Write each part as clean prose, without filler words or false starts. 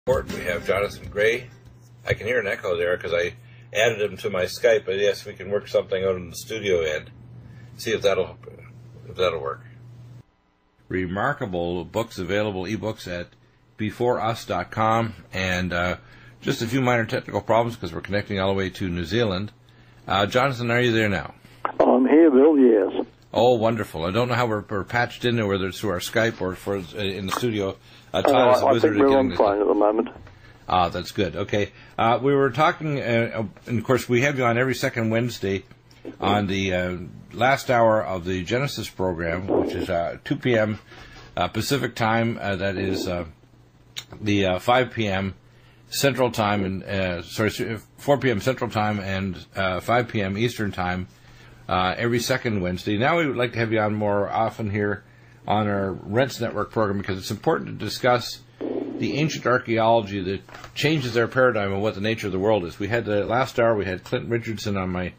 We have Jonathan Gray. I can hear an echo there because I added him to my Skype, but yes, we can work something out in the studio end. See if that'll work. Remarkable books available, ebooks at beforeus.com, and just a few minor technical problems because we're connecting all the way to New Zealand. Jonathan, are you there now? I'm here, Bill, yes. Oh, wonderful. I don't know how we're patched in there, whether it's through our Skype or for in the studio. I think we're on phone at the moment. That's good. Okay. We were talking, and of course we have you on every second Wednesday on the last hour of the Genesis program, which is 2 p.m. Pacific time. That is the 5 p.m. Central Time, and 4 p.m. Central Time and 5 p.m. Eastern Time every second Wednesday. Now we would like to have you on more often here on our Rense Network program because it's important to discuss the ancient archaeology that changes our paradigm of what the nature of the world is. We had the last hour, we had Clint Richardson on my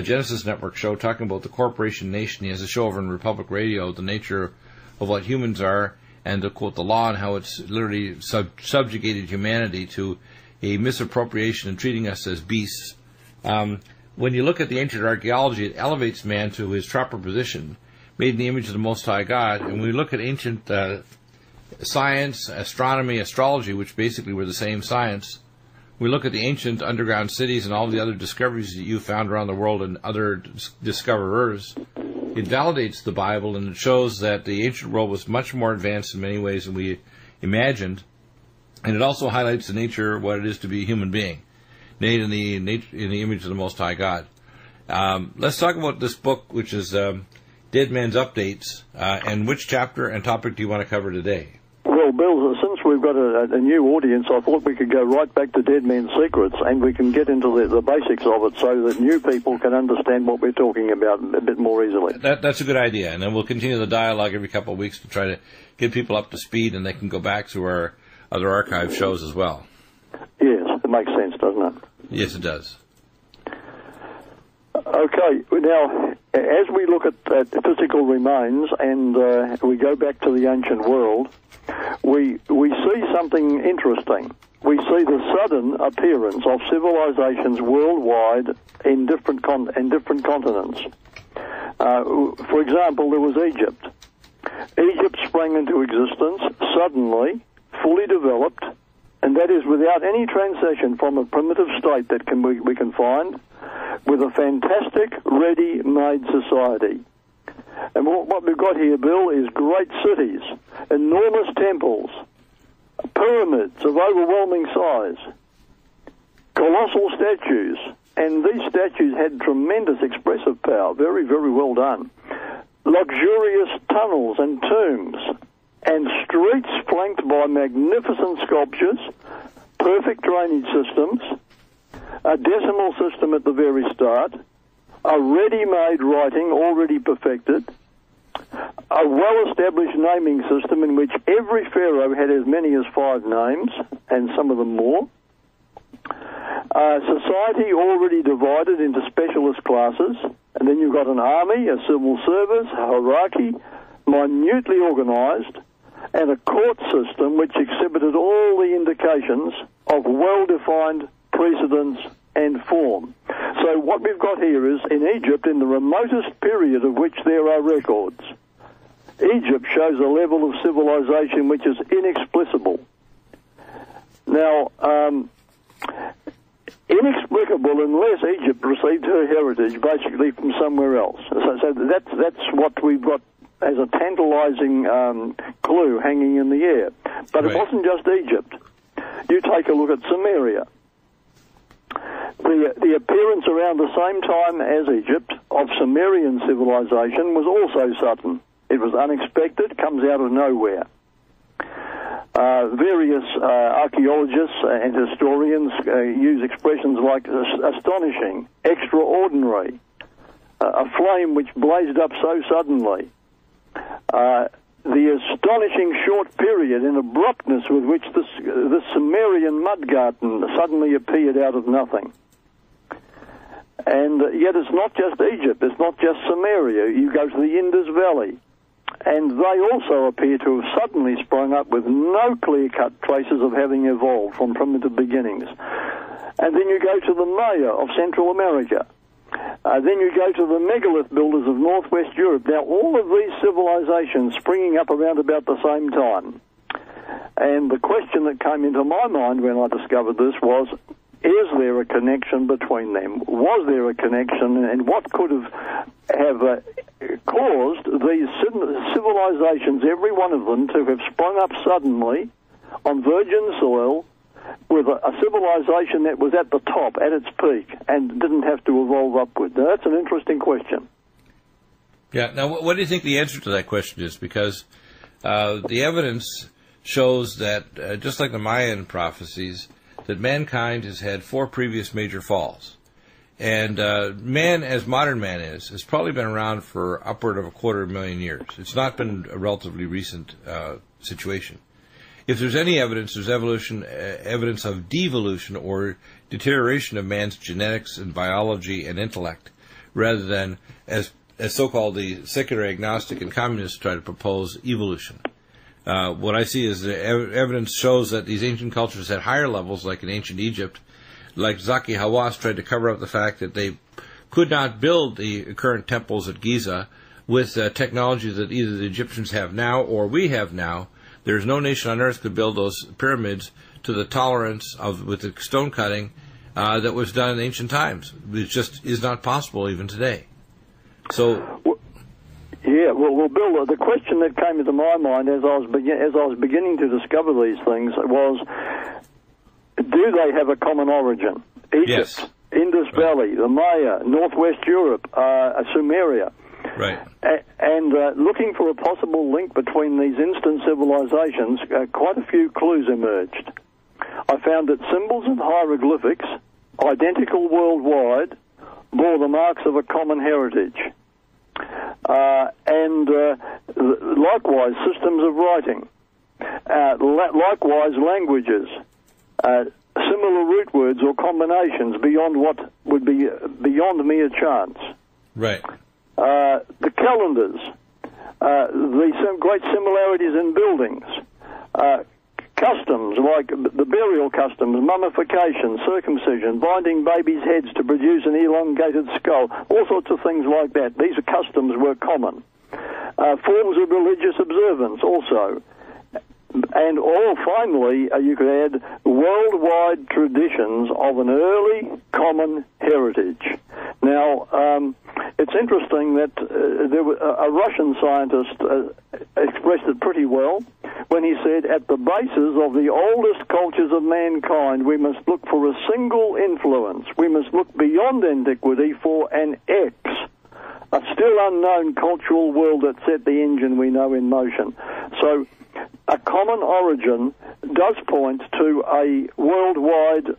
Genesis Network show talking about the corporation nation. He has a show over on Republic Radio, the nature of what humans are, and to quote the law and how it's literally subjugated humanity to a misappropriation and treating us as beasts. When you look at the ancient archaeology, it elevates man to his proper position, made in the image of the Most High God. And when we look at ancient science, astronomy, astrology, which basically were the same science, we look at the ancient underground cities and all the other discoveries that you found around the world and other discoverers, it validates the Bible, and it shows that the ancient world was much more advanced in many ways than we imagined. And it also highlights the nature of what it is to be a human being, made in the image of the Most High God. Let's talk about this book, which is Dead Man's Updates, and which chapter and topic do you want to cover today? Well, Bill, since we've got a new audience, I thought we could go right back to Dead Man's Secrets, and we can get into the basics of it so that new people can understand what we're talking about a bit more easily. That's a good idea, and then we'll continue the dialogue every couple of weeks to try to get people up to speed, and they can go back to our other archive shows as well. Yes, it makes sense, doesn't it? Yes, it does. Okay, now, as we look at physical remains and we go back to the ancient world, we see something interesting. We see the sudden appearance of civilizations worldwide in different continents. For example, there was Egypt. Egypt sprang into existence suddenly, fully developed, and that is without any transition from a primitive state that we can find, with a fantastic, ready-made society. And what we've got here, Bill, is great cities, enormous temples, pyramids of overwhelming size, colossal statues, and these statues had tremendous expressive power, very, very well done. Luxurious tunnels and tombs, and streets flanked by magnificent sculptures, perfect drainage systems, a decimal system at the very start, a ready-made writing already perfected, a well-established naming system in which every pharaoh had as many as 5 names, and some of them more, society already divided into specialist classes, and then you've got an army, a civil service, a hierarchy, minutely organized, and a court system which exhibited all the indications of well-defined precedence and form. So what we've got here is, in Egypt, in the remotest period of which there are records, Egypt shows a level of civilization which is inexplicable. Now, inexplicable unless Egypt received her heritage basically from somewhere else. So that's what we've got as a tantalizing clue hanging in the air. But It wasn't just Egypt. You take a look at Samaria. The appearance around the same time as Egypt of Sumerian civilization was also sudden. It was unexpected, comes out of nowhere. Various archaeologists and historians use expressions like astonishing, extraordinary, a flame which blazed up so suddenly. The astonishing short period and abruptness with which this Sumerian mud garden suddenly appeared out of nothing. And yet it's not just Egypt, it's not just Samaria. You go to the Indus Valley, and they also appear to have suddenly sprung up with no clear-cut traces of having evolved from primitive beginnings. And then you go to the Maya of Central America. Then you go to the megalith builders of northwest Europe. Now, all of these civilizations springing up around about the same time. And the question that came into my mind when I discovered this was, is there a connection between them? Was there a connection, and what could have caused these civilizations, every one of them, to have sprung up suddenly on virgin soil with a civilization that was at the top, at its peak, and didn't have to evolve upward? Now, that's an interesting question. Yeah. Now, what do you think the answer to that question is? Because the evidence shows that, just like the Mayan prophecies, that mankind has had 4 previous major falls. And man, as modern man is, has probably been around for upward of 250,000 years. It's not been a relatively recent situation. If there's any evidence, there's evidence of devolution or deterioration of man's genetics and biology and intellect, rather than, as so-called the secular agnostic and communists try to propose, evolution. What I see is the evidence shows that these ancient cultures had higher levels, like in ancient Egypt. Like Zaki Hawass tried to cover up the fact that they could not build the current temples at Giza with technology that either the Egyptians have now or we have now. There's no nation on earth could build those pyramids to the tolerance of with the stone cutting that was done in ancient times. It just is not possible even today. So. Yeah, well, Bill, the question that came into my mind as I was beginning to discover these things was, do they have a common origin? Egypt, yes. Indus Valley, the Maya, Northwest Europe, Sumeria. Right. And looking for a possible link between these instant civilizations, quite a few clues emerged. I found that symbols and hieroglyphics, identical worldwide, bore the marks of a common heritage. And likewise, systems of writing, likewise languages, similar root words or combinations beyond what would be beyond mere chance. Right. The calendars, some great similarities in buildings, customs like the burial customs, mummification, circumcision, binding babies' heads to produce an elongated skull, all sorts of things like that. These customs were common. Forms of religious observance also. And all, finally, you could add worldwide traditions of an early common heritage. Now, it's interesting that there was a Russian scientist expressed it pretty well when he said, at the basis of the oldest cultures of mankind, we must look for a single influence. We must look beyond antiquity for an X, a still unknown cultural world that set the engine we know in motion. So, a common origin does point to a worldwide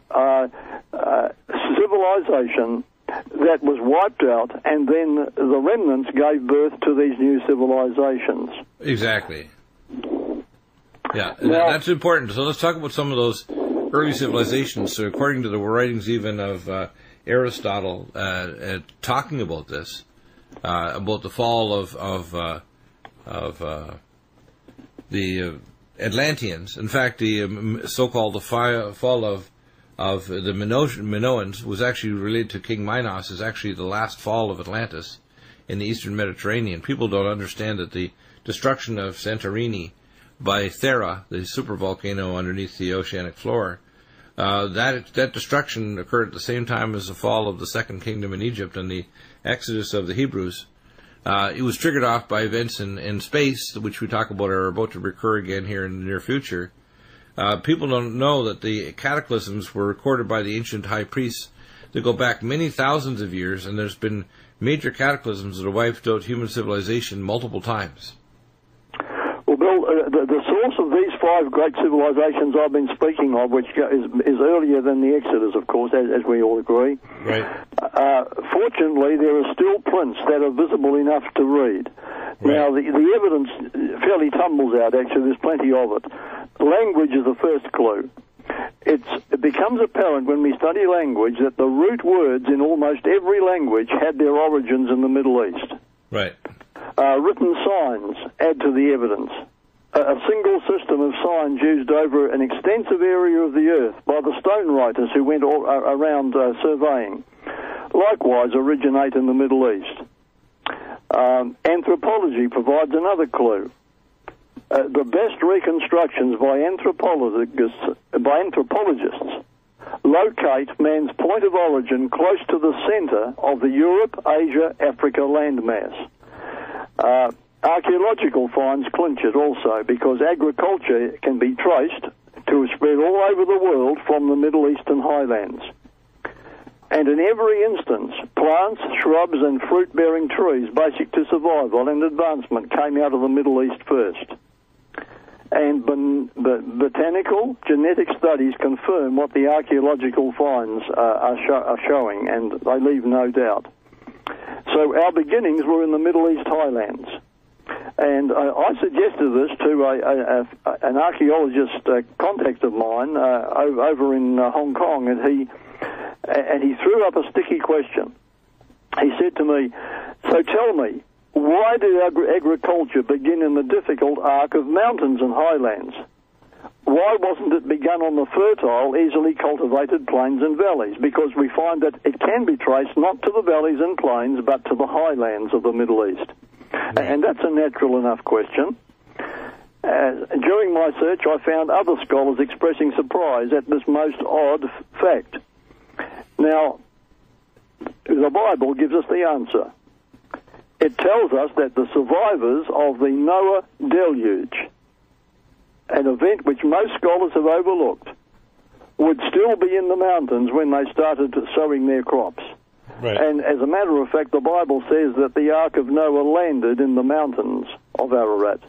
civilization that was wiped out, and then the remnants gave birth to these new civilizations. Exactly. Yeah, now, that's important. So let's talk about some of those early civilizations. So according to the writings even of Aristotle, talking about this, about the fall of the Atlanteans. In fact, the so-called fall of the Minoans was actually related to King Minos, is actually the last fall of Atlantis in the eastern Mediterranean. People don't understand that the destruction of Santorini by Thera, the supervolcano underneath the oceanic floor, that destruction occurred at the same time as the fall of the Second Kingdom in Egypt and the exodus of the Hebrews. It was triggered off by events in space, which we talk about are about to recur again here in the near future. People don't know that the cataclysms were recorded by the ancient high priests that go back many thousands of years, and there's been major cataclysms that have wiped out human civilization multiple times. Well, Bill, the source of these 5 great civilizations I've been speaking of, which is earlier than the Exodus, of course, as we all agree. Right. Fortunately, there are still prints that are visible enough to read. Right. Now, the evidence fairly tumbles out, actually. There's plenty of it. Language is the first clue. It becomes apparent when we study language that the root words in almost every language had their origins in the Middle East. Right. Written signs add to the evidence. A single system of signs used over an extensive area of the earth by the stone writers who went all around surveying likewise originate in the Middle East. Anthropology provides another clue. The best reconstructions by anthropologists locate man's point of origin close to the center of the Europe, Asia, Africa landmass. Archaeological finds clinch it also, because agriculture can be traced to spread all over the world from the Middle Eastern highlands. And in every instance, plants, shrubs, and fruit-bearing trees basic to survival and advancement came out of the Middle East first. And botanical genetic studies confirm what the archaeological finds are showing, and they leave no doubt. So our beginnings were in the Middle East highlands. And I suggested this to an archaeologist contact of mine over in Hong Kong, and he threw up a sticky question. He said to me, "So tell me, why did agriculture begin in the difficult arc of mountains and highlands? Why wasn't it begun on the fertile, easily cultivated plains and valleys? Because we find that it can be traced not to the valleys and plains, but to the highlands of the Middle East." And that's a natural enough question. During my search, I found other scholars expressing surprise at this most odd fact. Now, the Bible gives us the answer. It tells us that the survivors of the Noah deluge, an event which most scholars have overlooked, would still be in the mountains when they started sowing their crops. Right. And as a matter of fact, the Bible says that the Ark of Noah landed in the mountains of Ararat.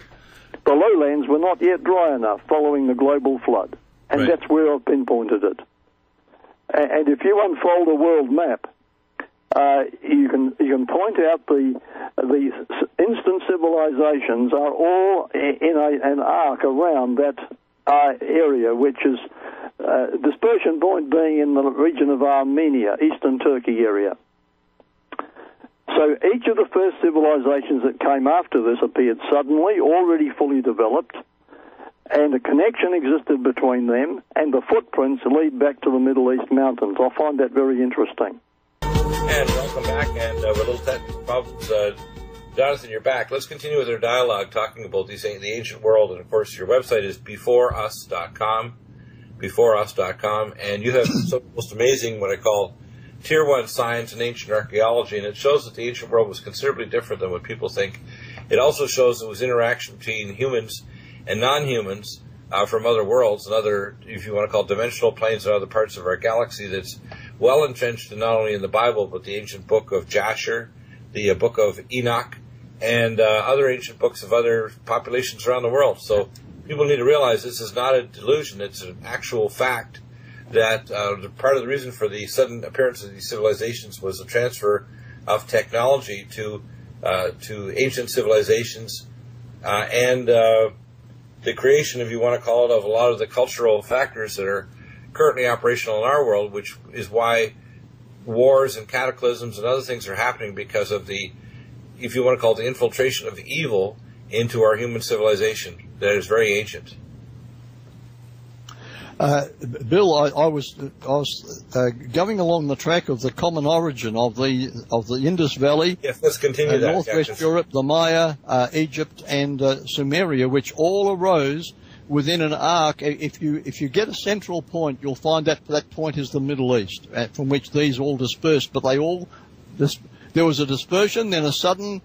The lowlands were not yet dry enough following the global flood, and right. That's where I've pinpointed it. And if you unfold a world map, you can point out the instant civilizations are all in an arc around that area, which is dispersion point being in the region of Armenia, eastern Turkey area. So each of the first civilizations that came after this appeared suddenly, already fully developed, and a connection existed between them, and the footprints lead back to the Middle East mountains. I find that very interesting. And welcome back, and with little technical problems, Jonathan, you're back. Let's continue with our dialogue, talking about the ancient world, and of course your website is beforeus.com, and you have some most amazing, what I call Tier 1 science and ancient archaeology, and it shows that the ancient world was considerably different than what people think. It also shows there was interaction between humans and non-humans from other worlds and other, if you want to call it, dimensional planes and other parts of our galaxy that's well entrenched not only in the Bible, but the ancient book of Jasher, the book of Enoch, and other ancient books of other populations around the world. So people need to realize this is not a delusion. It's an actual fact that part of the reason for the sudden appearance of these civilizations was the transfer of technology to ancient civilizations and the creation, if you want to call it, of a lot of the cultural factors that are currently operational in our world, which is why wars and cataclysms and other things are happening, because of the, if you want to call it, the infiltration of evil into our human civilization that is very ancient. Bill, I was going along the track of the common origin of the Indus Valley. Yes, let's continue that. Northwest Europe, the Maya, Egypt, and Sumeria, which all arose within an arc. If you get a central point, you'll find that point is the Middle East, from which these all dispersed. But there was a dispersion, then a sudden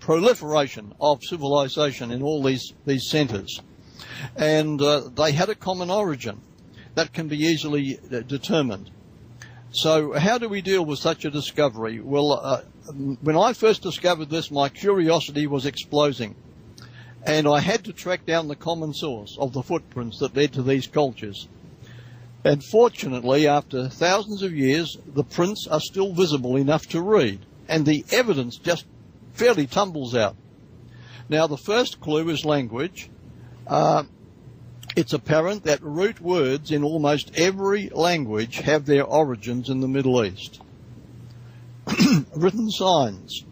proliferation of civilization in all these centers. And they had a common origin that can be easily determined. So how do we deal with such a discovery? Well, when I first discovered this, my curiosity was exploding, and I had to track down the common source of the footprints that led to these cultures. And fortunately, after thousands of years, the prints are still visible enough to read, and the evidence just fairly tumbles out. Now, the first clue is language. It's apparent that root words in almost every language have their origins in the Middle East. Written signs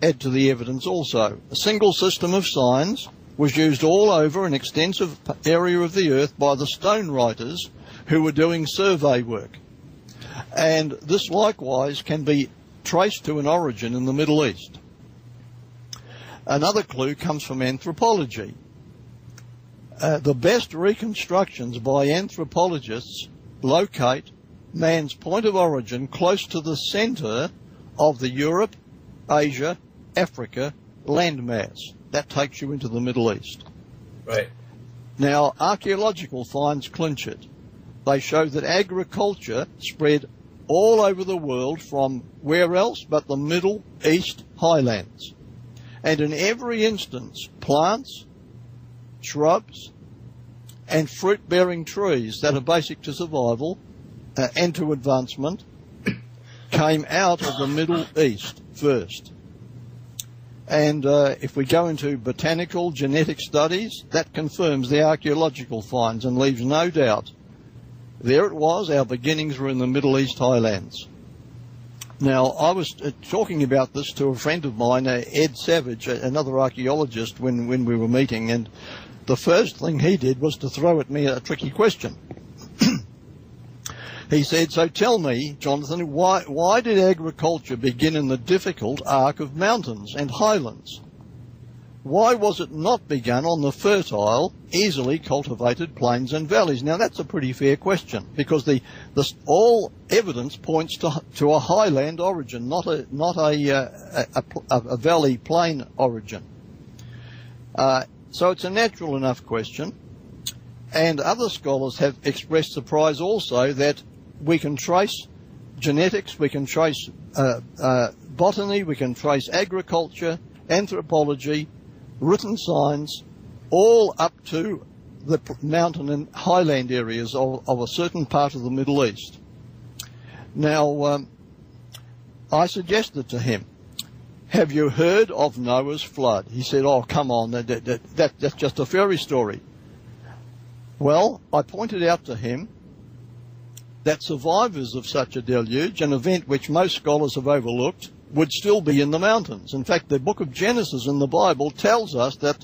add to the evidence also. A single system of signs was used all over an extensive area of the earth by the stone writers who were doing survey work. And this likewise can be traced to an origin in the Middle East. Another clue comes from anthropology. The best reconstructions by anthropologists locate man's point of origin close to the centre of the Europe, Asia, Africa landmass. That takes you into the Middle East. Right. Now, archaeological finds clinch it. They show that agriculture spread all over the world from where else but the Middle East highlands. And in every instance, plants, shrubs, and fruit-bearing trees that are basic to survival and to advancement came out of the Middle East first. And if we go into botanical genetic studies, that confirms the archaeological finds and leaves no doubt. There it was, our beginnings were in the Middle East highlands. Now, I was talking about this to a friend of mine, Ed Savage, another archaeologist, when we were meeting, and the first thing he did was to throw at me a tricky question. He said, so tell me, Jonathan, why did agriculture begin in the difficult arc of mountains and highlands? Why was it not begun on the fertile, easily cultivated plains and valleys? Now, that's a pretty fair question, because all evidence points to a highland origin, not a valley plain origin. So it's a natural enough question. And other scholars have expressed surprise also that we can trace genetics, we can trace botany, we can trace agriculture, anthropology, written signs, all up to the mountain and highland areas of a certain part of the Middle East. Now, I suggested to him, have you heard of Noah's flood? He said, oh, come on, that's just a fairy story. Well, I pointed out to him that survivors of such a deluge, an event which most scholars have overlooked, would still be in the mountains. In fact, the book of Genesis in the Bible tells us that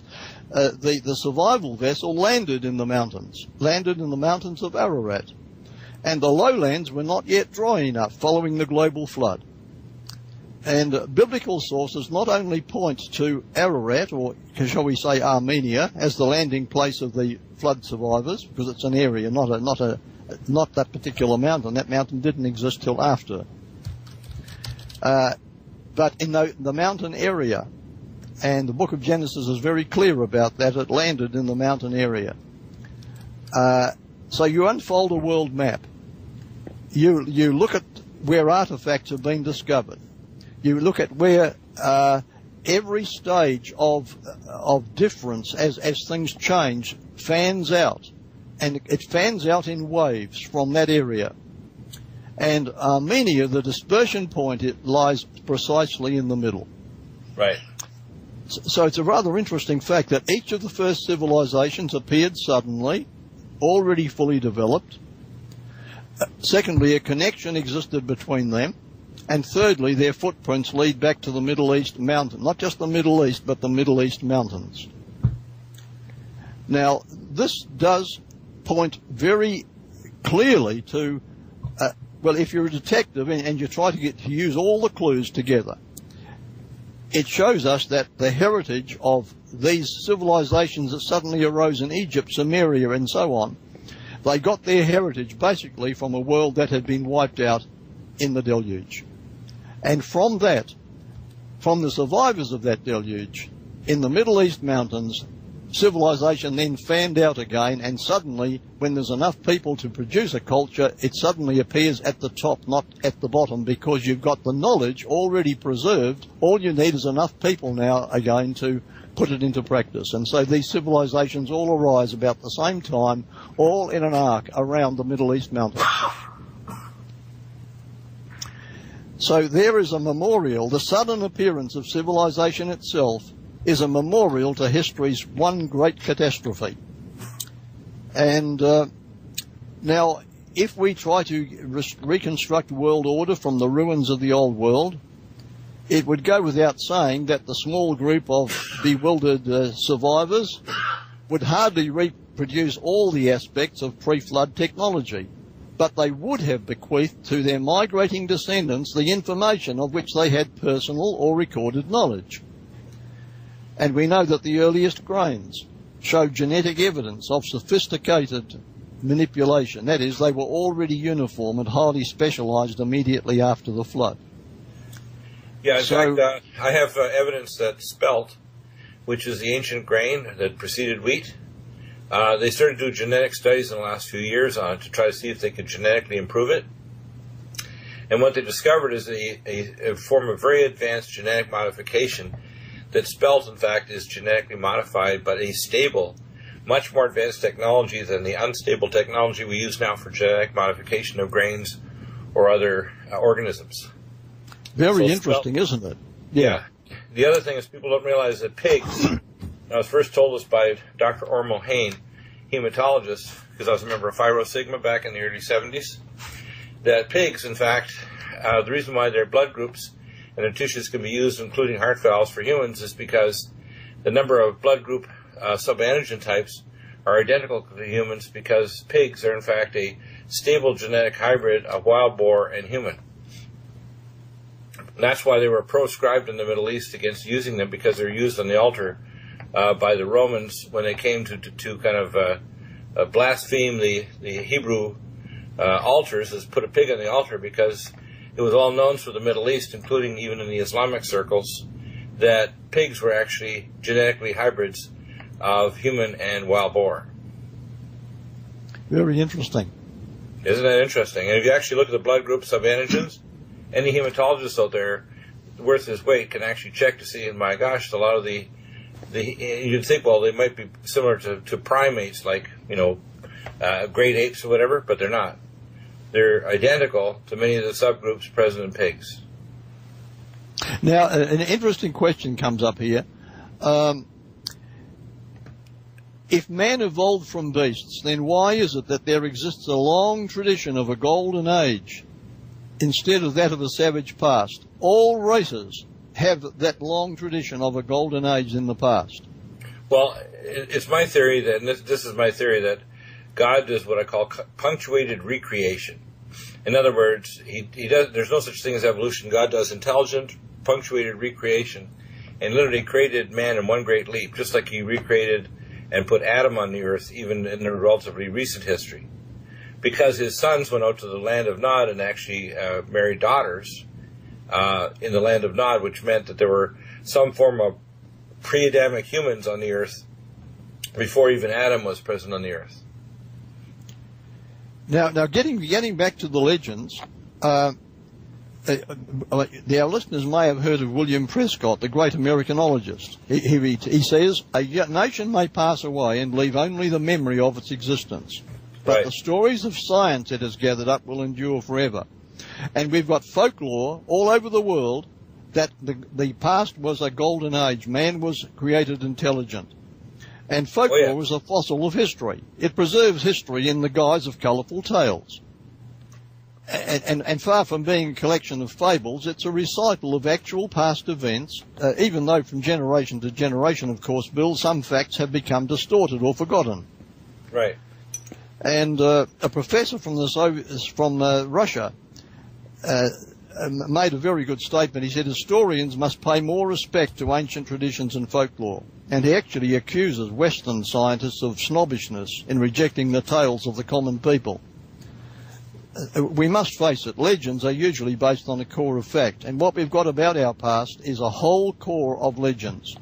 the survival vessel landed in the mountains of Ararat. And the lowlands were not yet dry enough following the global flood. And biblical sources not only point to Ararat, or shall we say Armenia, as the landing place of the flood survivors, because it's an area, not that particular mountain. That mountain didn't exist till after. But in the mountain area, and the book of Genesis is very clear about that, it landed in the mountain area. So you unfold a world map. You look at where artifacts have been discovered. You look at where every stage of difference as things change fans out. And it fans out in waves from that area. And Armenia, the dispersion point, it lies precisely in the middle. Right. So it's a rather interesting fact that each of the first civilizations appeared suddenly, already fully developed. Secondly, a connection existed between them. And thirdly, their footprints lead back to the Middle East mountain. Not just the Middle East, but the Middle East mountains. Now, this does point very clearly to, well, if you're a detective and you try to use all the clues together, it shows us that the heritage of these civilizations that suddenly arose in Egypt, Samaria, and so on, they got their heritage basically from a world that had been wiped out in the deluge. And from that, from the survivors of that deluge, in the Middle East mountains, civilization then fanned out again, and suddenly, when there's enough people to produce a culture, it suddenly appears at the top, not at the bottom, because you've got the knowledge already preserved. All you need is enough people now again to put it into practice. And so these civilizations all arise about the same time, all in an arc around the Middle East mountains. So there is a memorial. The sudden appearance of civilization itself is a memorial to history's one great catastrophe. And now, if we try to reconstruct world order from the ruins of the old world, it would go without saying that the small group of bewildered survivors would hardly reproduce all the aspects of pre-flood technology, but they would have bequeathed to their migrating descendants the information of which they had personal or recorded knowledge. And we know that the earliest grains showed genetic evidence of sophisticated manipulation. That is, they were already uniform and highly specialized immediately after the flood. Yeah, in fact, I have evidence that spelt, which is the ancient grain that preceded wheat, they started to do genetic studies in the last few years on it to try to see if they could genetically improve it. And what they discovered is a form of very advanced genetic modification that spelt, in fact, is genetically modified, but a stable, much more advanced technology than the unstable technology we use now for genetic modification of grains or other organisms. Very interesting, isn't it? Yeah. The other thing is people don't realize that pigs, I was first told this by Dr. Ormo Hain, hematologist, because I was a member of Phi Rho Sigma back in the early 70s, that pigs, in fact, the reason why their blood groups and their tissues can be used, including heart valves for humans, is because the number of blood group subantigen types are identical to humans, because pigs are, in fact, a stable genetic hybrid of wild boar and human. And that's why they were proscribed in the Middle East against using them, because they're used on the altar by the Romans when they came to kind of blaspheme the Hebrew altars, is put a pig on the altar, because it was all known through the Middle East, including even in the Islamic circles, that pigs were actually genetically hybrids of human and wild boar. Very interesting. Isn't that interesting? And if you actually look at the blood group subantigens, any hematologist out there worth his weight can actually check to see, and my gosh, a lot of the you'd think, well, they might be similar to primates, like, great apes or whatever, but they're not. They're identical to many of the subgroups present in pigs. Now, an interesting question comes up here. If man evolved from beasts, then why is it that there exists a long tradition of a golden age instead of that of a savage past? All races have that long tradition of a golden age in the past. Well, it's my theory that, and this is my theory, that God does what I call punctuated recreation. In other words, there's no such thing as evolution. God does intelligent, punctuated recreation, and literally created man in one great leap, just like he recreated and put Adam on the earth, even in the relatively recent history. Because his sons went out to the land of Nod and actually married daughters in the land of Nod, which meant that there were some form of pre-Adamic humans on the earth before even Adam was present on the earth. Now, getting back to the legends, our listeners may have heard of William Prescott, the great Americanologist. He says, a nation may pass away and leave only the memory of its existence, but right. The stories of science it has gathered up will endure forever. And we've got folklore all over the world that the past was a golden age. Man was created intelligent. And folklore was a fossil of history. It preserves history in the guise of colourful tales. And far from being a collection of fables, it's a recital of actual past events, even though from generation to generation, of course, Bill, some facts have become distorted or forgotten. Right. And a professor from Russia made a very good statement. He said historians must pay more respect to ancient traditions and folklore. And he actually accuses Western scientists of snobbishness in rejecting the tales of the common people. We must face it, legends are usually based on a core of fact, and what we've got about our past is a whole core of legends.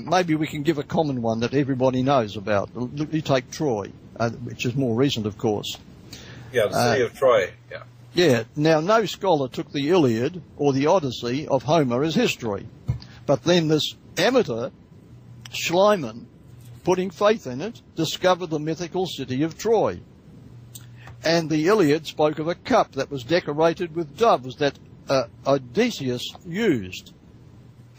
Maybe we can give a common one that everybody knows about. You take Troy, which is more recent, of course. Yeah, the city of Troy, yeah. Yeah, now no scholar took the Iliad or the Odyssey of Homer as history, but then this amateur Schliemann, putting faith in it, discovered the mythical city of Troy. And the Iliad spoke of a cup that was decorated with doves that Odysseus used.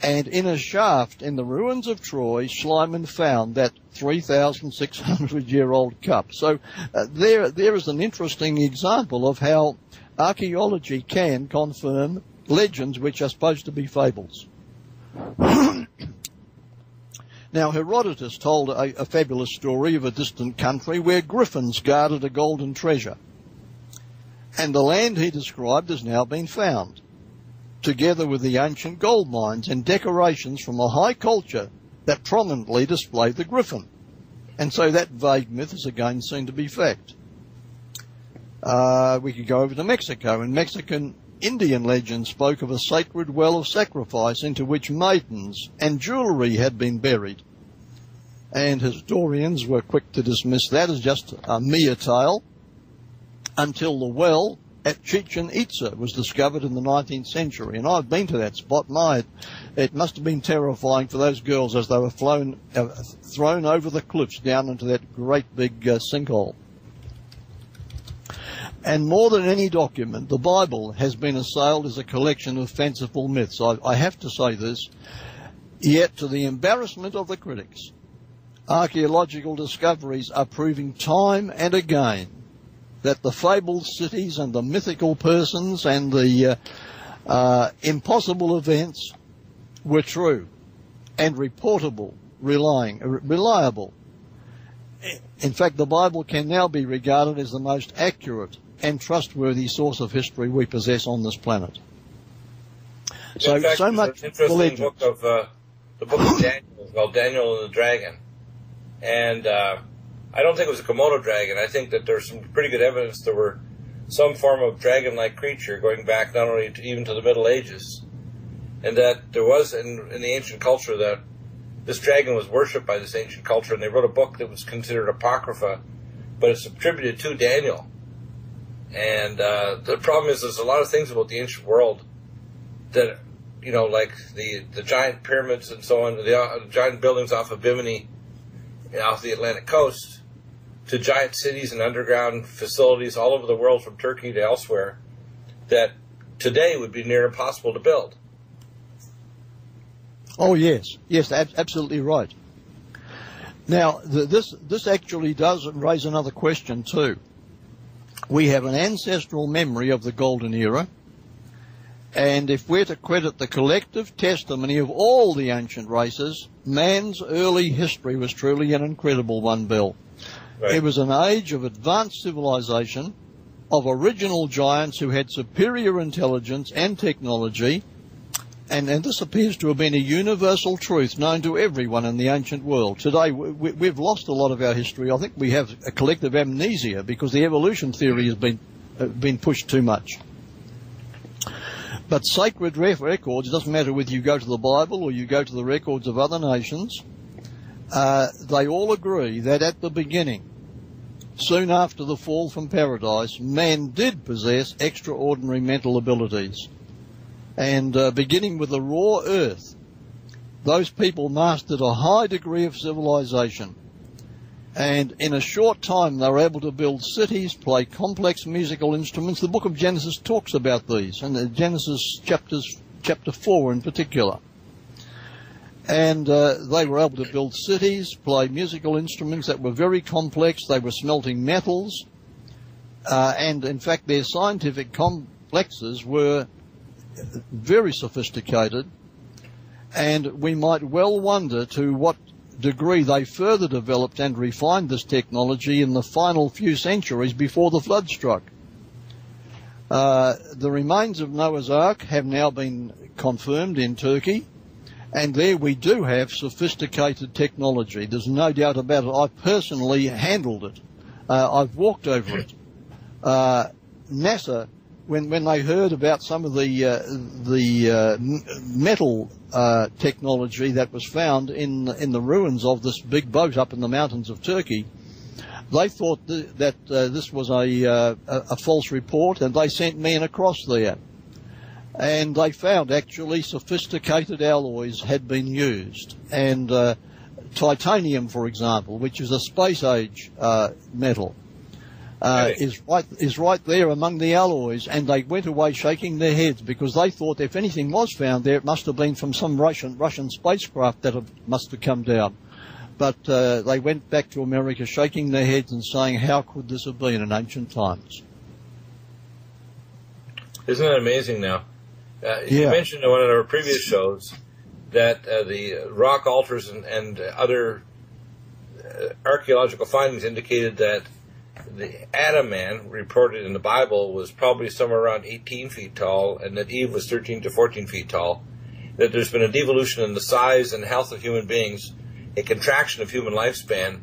And in a shaft in the ruins of Troy, Schliemann found that 3,600-year-old cup. So there is an interesting example of how archaeology can confirm legends which are supposed to be fables. Now, Herodotus told a fabulous story of a distant country where griffins guarded a golden treasure. And the land he described has now been found, together with the ancient gold mines and decorations from a high culture that prominently display the griffin. And so that vague myth is again seen to be fact. We could go over to Mexico. In Mexican Indian legend spoke of a sacred well of sacrifice into which maidens and jewellery had been buried. And historians were quick to dismiss that as just a mere tale until the well at Chichen Itza was discovered in the 19th century. And I've been to that spot. It must have been terrifying for those girls as they were thrown over the cliffs down into that great big sinkhole. And more than any document, the Bible has been assailed as a collection of fanciful myths. I have to say this, yet to the embarrassment of the critics, archaeological discoveries are proving time and again that the fabled cities and the mythical persons and the impossible events were true and reportable, reliable. In fact, the Bible can now be regarded as the most accurate and trustworthy source of history we possess on this planet. In fact, so much an interesting book of the book of Daniel called Daniel and the Dragon, and I don't think it was a Komodo dragon. I think that there's some pretty good evidence there were some form of dragon-like creature going back not only even to the Middle Ages, and that there was in the ancient culture that this dragon was worshipped by this ancient culture, and they wrote a book that was considered apocrypha, but it's attributed to Daniel. And the problem is there's a lot of things about the ancient world that, you know, like the giant pyramids and so on, the giant buildings off of Bimini, off the Atlantic coast, to giant cities and underground facilities all over the world from Turkey to elsewhere, that today would be near impossible to build. Oh, yes. Yes, absolutely right. Now, this actually does raise another question, too. We have an ancestral memory of the Golden Era, and if we're to credit the collective testimony of all the ancient races, man's early history was truly an incredible one, Bill. Right. It was an age of advanced civilization, of original giants who had superior intelligence and technology, and this appears to have been a universal truth known to everyone in the ancient world. Today, we've lost a lot of our history. I think we have a collective amnesia because the evolution theory has been pushed too much. But sacred records, it doesn't matter whether you go to the Bible or you go to the records of other nations, they all agree that at the beginning, soon after the fall from paradise, man did possess extraordinary mental abilities. And beginning with the raw earth, those people mastered a high degree of civilization. And in a short time, they were able to build cities, play complex musical instruments. The book of Genesis talks about these, and Genesis chapter 4 in particular. And they were able to build cities, play musical instruments that were very complex. They were smelting metals. And in fact, their scientific complexes were very sophisticated, and we might well wonder to what degree they further developed and refined this technology in the final few centuries before the flood struck. The remains of Noah's Ark have now been confirmed in Turkey, and there we do have sophisticated technology. There's no doubt about it. I personally handled it. I've walked over it. NASA, when they heard about some of the metal technology that was found in the ruins of this big boat up in the mountains of Turkey, they thought that this was a false report, and they sent men across there. And they found actually sophisticated alloys had been used, and titanium, for example, which is a space age metal. Is right there among the alloys, and they went away shaking their heads because they thought if anything was found there, it must have been from some Russian spacecraft that must have come down. But they went back to America shaking their heads and saying, how could this have been in ancient times? Isn't that amazing now? You mentioned in one of our previous shows that the rock altars and other archaeological findings indicated that the Adam man reported in the Bible was probably somewhere around 18 feet tall, and that Eve was 13 to 14 feet tall. That there's been a devolution in the size and health of human beings, a contraction of human lifespan,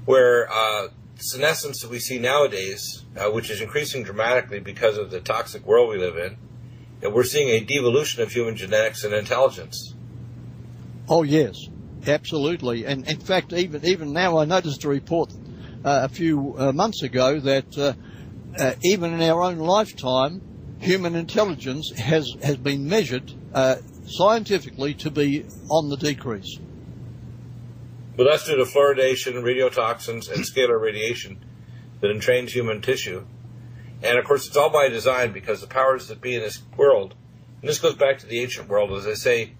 where senescence that we see nowadays, which is increasing dramatically because of the toxic world we live in, and we're seeing a devolution of human genetics and intelligence. Oh, yes, absolutely. And in fact, even now, I noticed a report a few months ago that even in our own lifetime, human intelligence has been measured scientifically to be on the decrease. But that's due to fluoridation, radiotoxins, and scalar radiation that entrains human tissue. And, of course, it's all by design, because the powers that be in this world, and this goes back to the ancient world, as I say,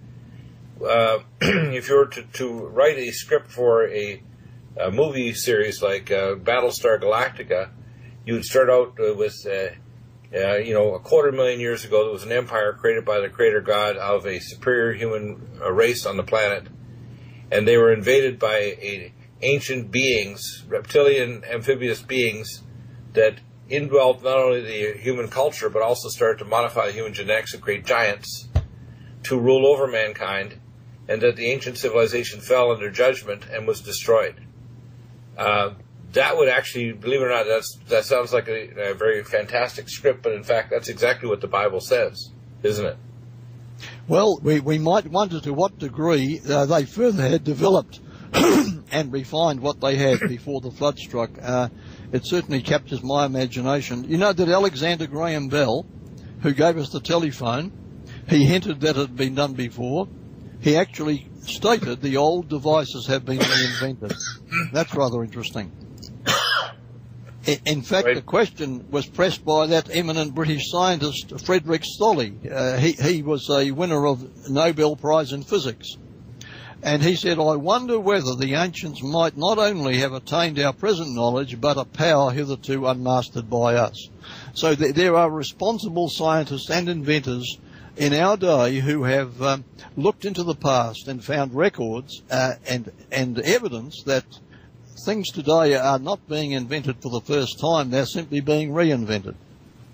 if you were to write a script for a movie series like Battlestar Galactica, you would start out with, a 250,000 years ago, there was an empire created by the creator god of a superior human race on the planet, and they were invaded by ancient beings, reptilian, amphibious beings, that indwelt not only the human culture, but also started to modify the human genetics and create giants to rule over mankind, and that the ancient civilization fell under judgment and was destroyed. That would actually, believe it or not, that sounds like a very fantastic script, but in fact that's exactly what the Bible says, isn't it? Well, we might wonder to what degree they further had developed and refined what they had before the flood struck. It certainly captures my imagination. You know that Alexander Graham Bell, who gave us the telephone, he hinted that it had been done before. He actually stated the old devices have been reinvented. That's rather interesting. In fact, the question was pressed by that eminent British scientist, Frederick Stolly. He was a winner of Nobel Prize in Physics. And he said, I wonder whether the ancients might not only have attained our present knowledge, but a power hitherto unmastered by us. So there are responsible scientists and inventors in our day who have looked into the past and found records and evidence that things today are not being invented for the first time. They're simply being reinvented.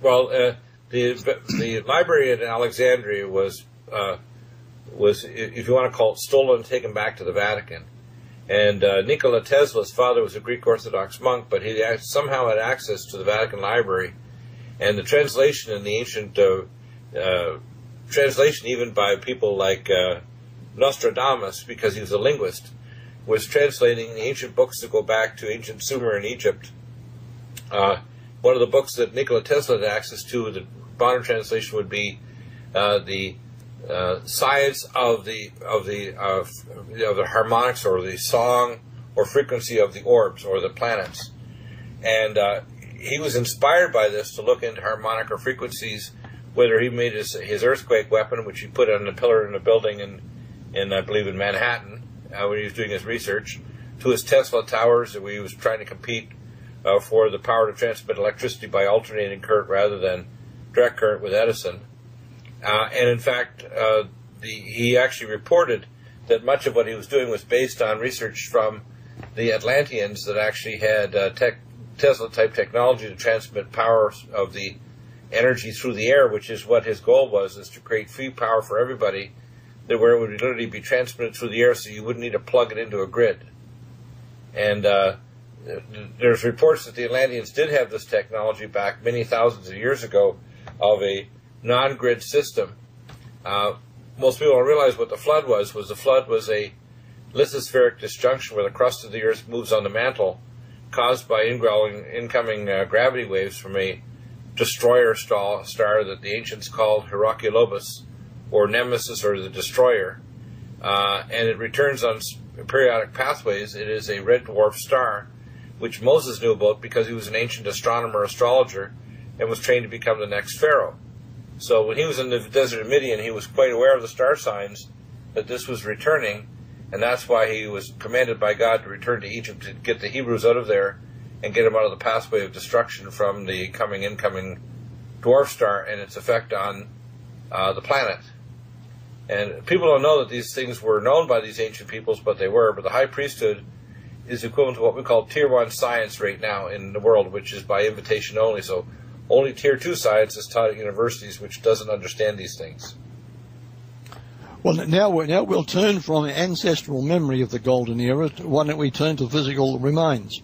Well, the library at Alexandria was, if you want to call it, stolen and taken back to the Vatican. And Nikola Tesla's father was a Greek Orthodox monk, but he somehow had access to the Vatican library. And the translation in the ancient translation, even by people like Nostradamus, because he was a linguist, was translating the ancient books that go back to ancient Sumer in Egypt. One of the books that Nikola Tesla had access to, the modern translation would be the science of the harmonics, or the song or frequency of the orbs or the planets. And he was inspired by this to look into harmonic or frequencies, whether he made his earthquake weapon, which he put on a pillar in a building in I believe in Manhattan, when he was doing his research, to his Tesla towers, where he was trying to compete for the power to transmit electricity by alternating current rather than direct current with Edison. And in fact, he actually reported that much of what he was doing was based on research from the Atlanteans that actually had Tesla-type technology to transmit power of the energy through the air, which is what his goal was, is to create free power for everybody, that where it would literally be transmitted through the air, so you wouldn't need to plug it into a grid. And there's reports that the Atlanteans did have this technology back many thousands of years ago of a non-grid system. Most people don't realize what the flood was. The flood was a lithospheric disjunction where the crust of the earth moves on the mantle, caused by incoming gravity waves from a destroyer star that the ancients called Herculobus, or Nemesis, or the destroyer, and it returns on periodic pathways. It is a red dwarf star, which Moses knew about because he was an ancient astronomer, astrologer, and was trained to become the next pharaoh. So when he was in the desert of Midian, he was quite aware of the star signs that this was returning, and that's why he was commanded by God to return to Egypt to get the Hebrews out of there and get them out of the pathway of destruction from the incoming dwarf star and its effect on the planet. And people don't know that these things were known by these ancient peoples, but they were. But the high priesthood is equivalent to what we call Tier 1 science right now in the world, which is by invitation only. So only Tier 2 science is taught at universities, which doesn't understand these things. Well, now we'll turn from ancestral memory of the Golden Era to why don't we turn to physical remains.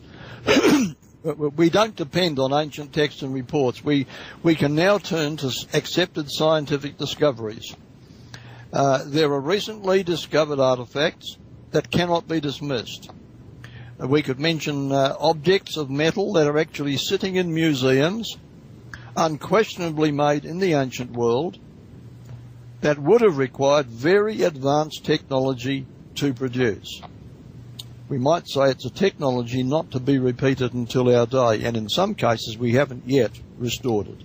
We don't depend on ancient texts and reports. We can now turn to accepted scientific discoveries. There are recently discovered artifacts that cannot be dismissed. We could mention objects of metal that are actually sitting in museums, unquestionably made in the ancient world, that would have required very advanced technology to produce. We might say it's a technology not to be repeated until our day, and in some cases we haven't yet restored it.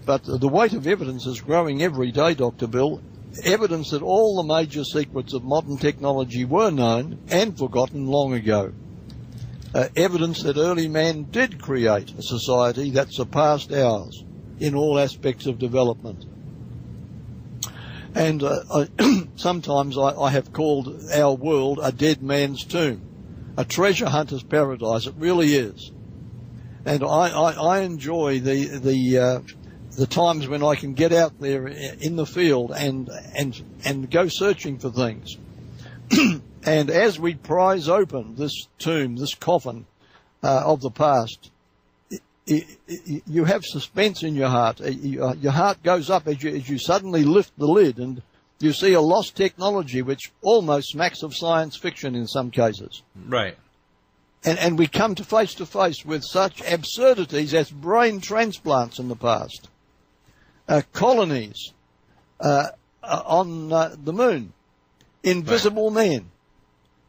But the weight of evidence is growing every day, Dr. Bill. Evidence that all the major secrets of modern technology were known and forgotten long ago. Evidence that early man did create a society that surpassed ours in all aspects of development. And sometimes I have called our world a dead man's tomb, a treasure hunter's paradise. It really is. And I enjoy the times when I can get out there in the field and go searching for things. And as we prise open this tomb, this coffin of the past, you have suspense in your heart. Your heart goes up as you suddenly lift the lid and you see a lost technology which almost smacks of science fiction in some cases. Right. And we come to face with such absurdities as brain transplants in the past, colonies on the moon, invisible men,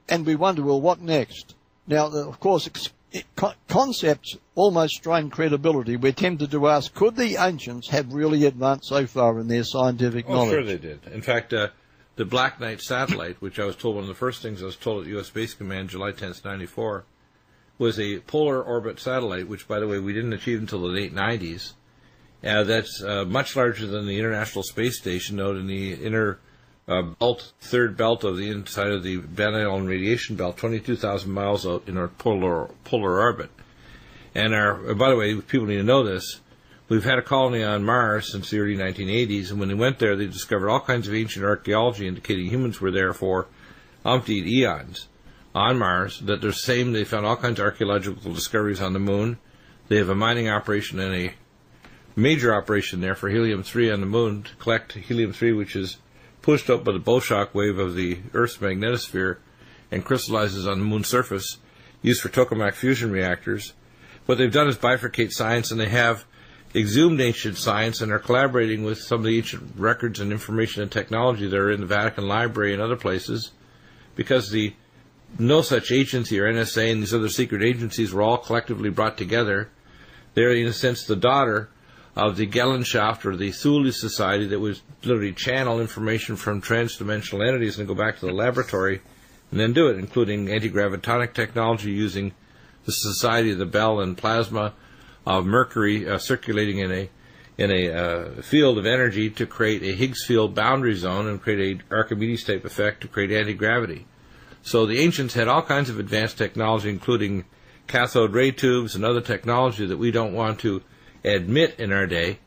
and we wonder, well, what next? Now, of course, concepts almost strain credibility. We're tempted to ask, could the ancients have really advanced so far in their scientific knowledge? Sure they did. In fact, the Black Knight satellite, which I was told one of the first things I was told at U.S. Space Command, July 10th, 1994, was a polar orbit satellite, which, by the way, we didn't achieve until the late 90s. That's much larger than the International Space Station, out in the inner third belt of the inside of the Van Allen radiation belt, 22,000 miles out in our polar orbit. And by the way, people need to know this, we've had a colony on Mars since the early 1980s, and when they went there, they discovered all kinds of ancient archaeology indicating humans were there for umpteen eons on Mars. That they're same, they found all kinds of archaeological discoveries on the moon. They have a mining operation and a major operation there for helium-3 on the moon to collect helium-3, which is pushed up by the Bolshak wave of the Earth's magnetosphere and crystallizes on the moon's surface, used for tokamak fusion reactors. What they've done is bifurcate science, and they have exhumed ancient science and are collaborating with some of the ancient records and information and technology that are in the Vatican Library and other places, because no such agency or NSA and these other secret agencies were all collectively brought together. They're, in a sense, the daughter of the Gesellschaft or the Thule Society that was literally channel information from transdimensional entities and go back to the laboratory and then do it, including anti-gravitonic technology using the Society of the Bell and plasma of mercury circulating in a field of energy to create a Higgs field boundary zone and create a Archimedes-type effect to create anti-gravity. So the ancients had all kinds of advanced technology, including cathode ray tubes and other technology that we don't want to admit in our day,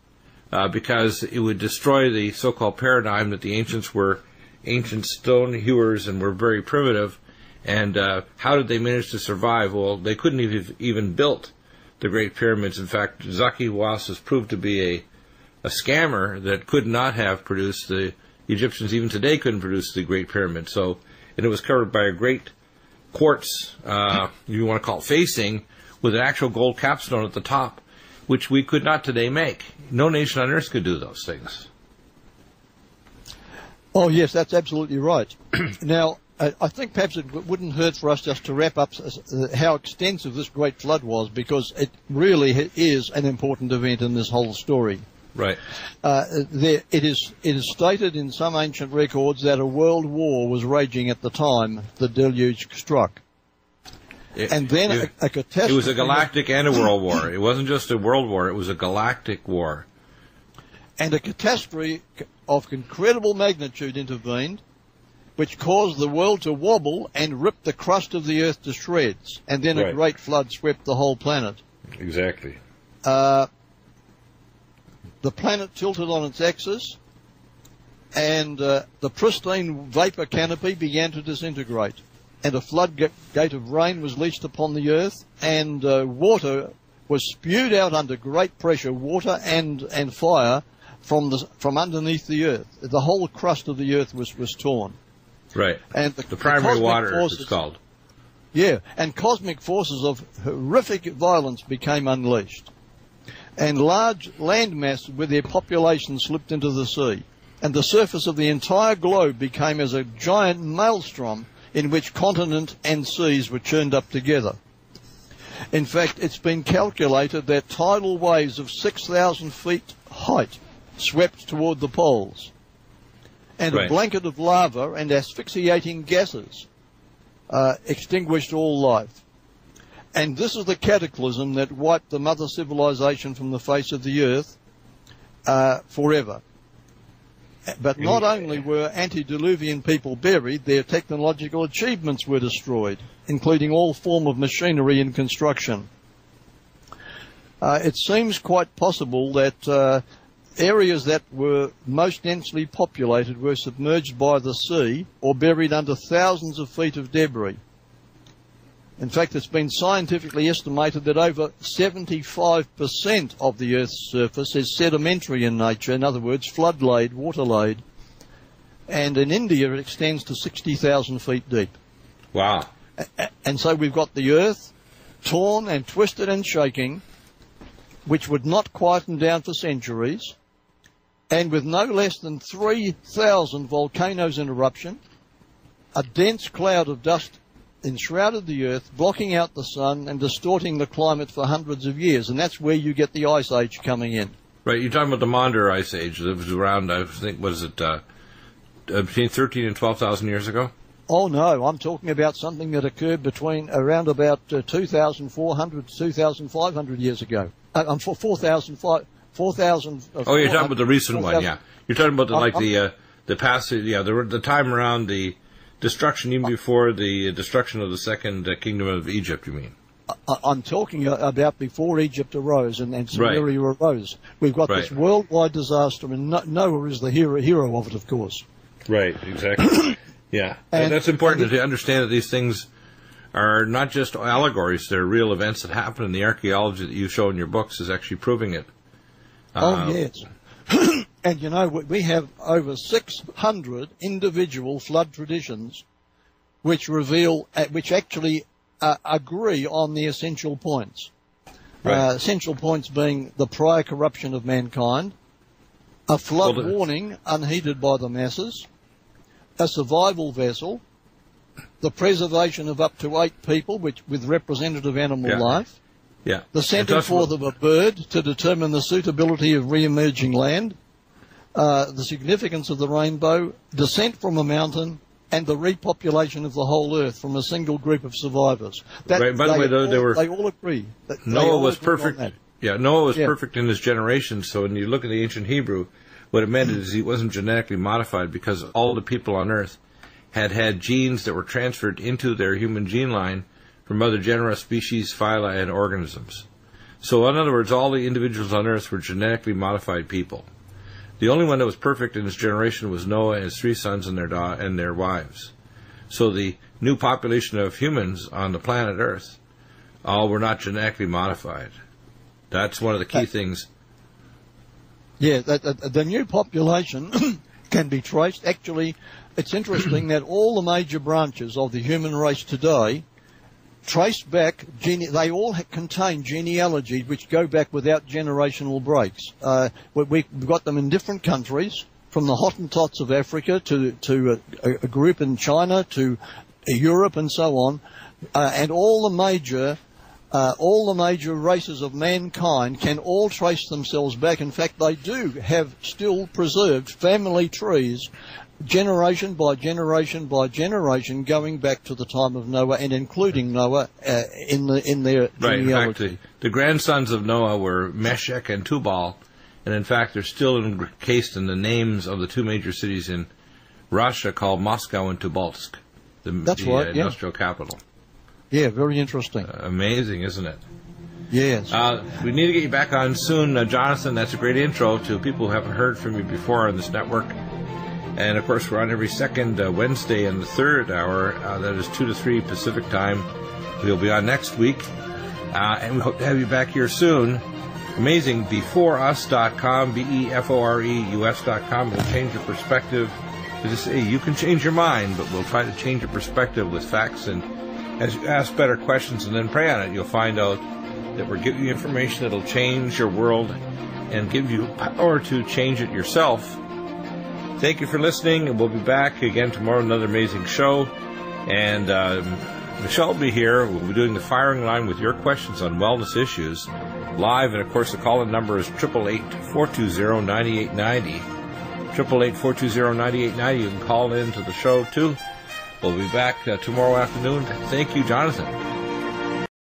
because it would destroy the so-called paradigm that the ancients were ancient stone hewers and were very primitive. And how did they manage to survive? Well, they couldn't have even built the Great Pyramids. In fact, Zaki Was has proved to be a scammer that could not have produced the Egyptians. Even today couldn't produce the Great Pyramid. So, and it was covered by a great quartz, you want to call it facing, with an actual gold capstone at the top, which we could not today make. No nation on earth could do those things. Oh, yes, that's absolutely right. Now, I think perhaps it wouldn't hurt for us just to wrap up how extensive this great flood was, because it really is an important event in this whole story. Right. It is stated in some ancient records that a world war was raging at the time the deluge struck. And then a catastrophe. It was a galactic and a world war. It wasn't just a world war, it was a galactic war. And a catastrophe of incredible magnitude intervened, which caused the world to wobble and rip the crust of the earth to shreds. And then a great flood swept the whole planet. Exactly. The planet tilted on its axis, and the pristine vapor canopy began to disintegrate. And a floodgate of rain was leashed upon the earth, and water was spewed out under great pressure, water and fire, from underneath the earth. The whole crust of the earth was torn. Right. And the primary water forces, it's called. Yeah, and cosmic forces of horrific violence became unleashed. And large land masses with their population slipped into the sea. And the surface of the entire globe became as a giant maelstrom in which continent and seas were churned up together. In fact, it's been calculated that tidal waves of 6,000 feet height swept toward the poles. And a blanket of lava and asphyxiating gases extinguished all life. And this is the cataclysm that wiped the mother civilization from the face of the earth forever. But not only were antediluvian people buried, their technological achievements were destroyed, including all form of machinery and construction. It seems quite possible that areas that were most densely populated were submerged by the sea or buried under thousands of feet of debris. In fact, it's been scientifically estimated that over 75% of the Earth's surface is sedimentary in nature, in other words, flood-laid, water-laid. And in India, it extends to 60,000 feet deep. Wow. And so we've got the Earth torn and twisted and shaking, which would not quieten down for centuries, and with no less than 3,000 volcanoes in eruption, a dense cloud of dust enshrouded the Earth, blocking out the sun and distorting the climate for hundreds of years. And that's where you get the Ice Age coming in. Right, you're talking about the Maunder Ice Age that was around, I think, between 13 and 12,000 years ago? Oh, no, I'm talking about something that occurred between around about 2,400 to 2,500 years ago. 4,000. Oh, you're talking about the recent one, yeah. You're talking about the passage, the time around the destruction, even before the destruction of the second kingdom of Egypt, you mean? I'm talking about before Egypt arose and Samaria arose. We've got this worldwide disaster, and Noah is the hero of it, of course. Right, exactly. Yeah, and that's important to understand that these things are not just allegories, they're real events that happen, and the archaeology that you show in your books is actually proving it. Yes. And, we have over 600 individual flood traditions which actually agree on the essential points. Right. Essential points being the prior corruption of mankind, a flood warning unheeded by the masses, a survival vessel, the preservation of up to 8 people with representative animal life, the sending forth of a bird to determine the suitability of re-emerging land, the significance of the rainbow, descent from a mountain, and the repopulation of the whole earth from a single group of survivors. By the way, they all agree. Noah was perfect. Yeah, Noah was perfect in his generation. So when you look at the ancient Hebrew, what it meant is he wasn't genetically modified because all the people on earth had genes that were transferred into their human gene line from other genera, species, phyla, and organisms. So in other words, all the individuals on earth were genetically modified people. The only one that was perfect in his generation was Noah and his 3 sons and their wives. So the new population of humans on the planet Earth all were not genetically modified. That's one of the key things. Yeah, the new population can be traced. Actually, it's interesting that all the major branches of the human race today trace back, they all contain genealogies which go back without generational breaks. We've got them in different countries, from the Hottentots of Africa to a group in China to Europe and so on, and all the major races of mankind can all trace themselves back. In fact, they do have still preserved family trees, generation by generation by generation, going back to the time of Noah and including Noah in their genealogy. In fact, the grandsons of Noah were Meshech and Tubal, And in fact, they're still encased in the names of the two major cities in Russia called Moscow and Tobolsk, the industrial capital. Yeah, very interesting. Amazing, isn't it? Yes. We need to get you back on soon, Jonathan. That's a great intro to people who haven't heard from you before on this network. And, of course, we're on every second Wednesday in the third hour. That is 2 to 3 Pacific time. We'll be on next week. And we hope to have you back here soon. Amazing. Beforeus.com, BEFOREUS.com. It'll change your perspective. As I say, you can change your mind, but we'll try to change your perspective with facts. And as you ask better questions and then pray on it, you'll find out that we're giving you information that will change your world and give you power to change it yourself. Thank you for listening, and we'll be back again tomorrow, another amazing show. And Michelle will be here. We'll be doing the firing line with your questions on wellness issues live. And, of course, the call-in number is 888-420-9890. 888-420-9890. You can call in to the show, too. We'll be back tomorrow afternoon. Thank you, Jonathan.